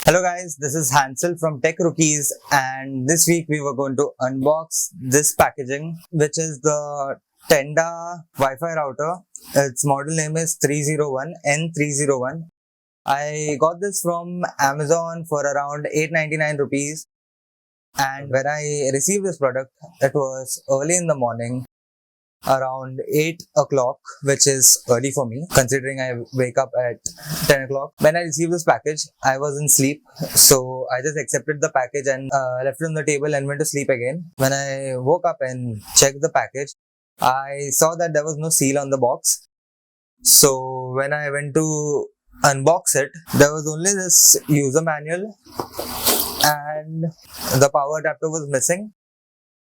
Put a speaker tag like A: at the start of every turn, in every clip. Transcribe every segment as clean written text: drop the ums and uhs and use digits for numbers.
A: Hello guys, this is Hansel from Tech Rookies, and this week we were going to unbox this packaging, which is the Tenda Wi-Fi router. Its model name is 301 N301. I got this from Amazon for around 899 rupees, and when I received this product, it was early in the morning, around 8 o'clock, which is early for me considering I wake up at 10 o'clock. When I received this package, I was in sleep, so I just accepted the package and left it on the table and went to sleep again. When I woke up and checked the package, I saw that there was no seal on the box. So when I went to unbox it, there was only this user manual and the power adapter was missing,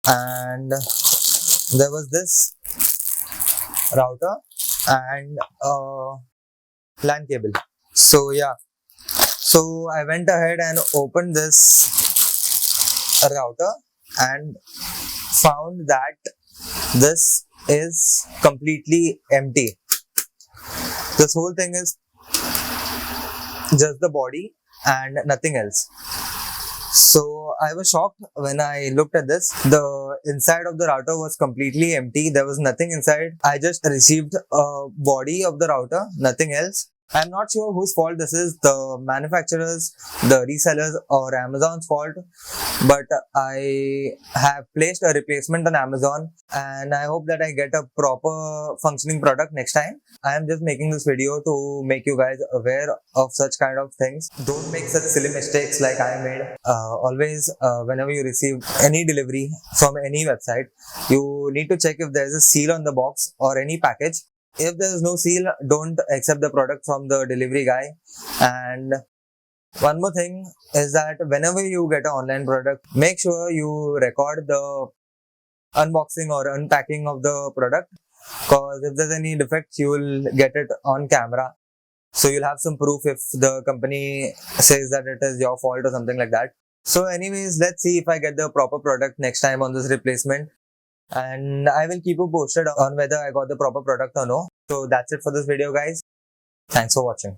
A: and there was this router and a LAN cable. So yeah, so I went ahead and opened this router and found that this is completely empty. This whole thing is just the body and nothing else. So I was shocked when I looked at this. The inside of the router was completely empty. There was nothing inside. I just received a body of the router, nothing else. I'm not sure whose fault this is, the manufacturers, the resellers, or Amazon's fault, but I have placed a replacement on Amazon and I hope that I get a proper functioning product next time. I am just making this video to make you guys aware of such kind of things. Don't make such silly mistakes like I made. Always, whenever you receive any delivery from any website, you need to check if there is a seal on the box or any package. If there is no seal, don't accept the product from the delivery guy. And one more thing is that whenever you get an online product, make sure you record the unboxing or unpacking of the product, because if there's any defects, you will get it on camera. So you'll have some proof if the company says that it is your fault or something like that. So anyways, let's see if I get the proper product next time on this replacement. And I will keep you posted on whether I got the proper product or no. So that's it for this video, guys. Thanks for watching.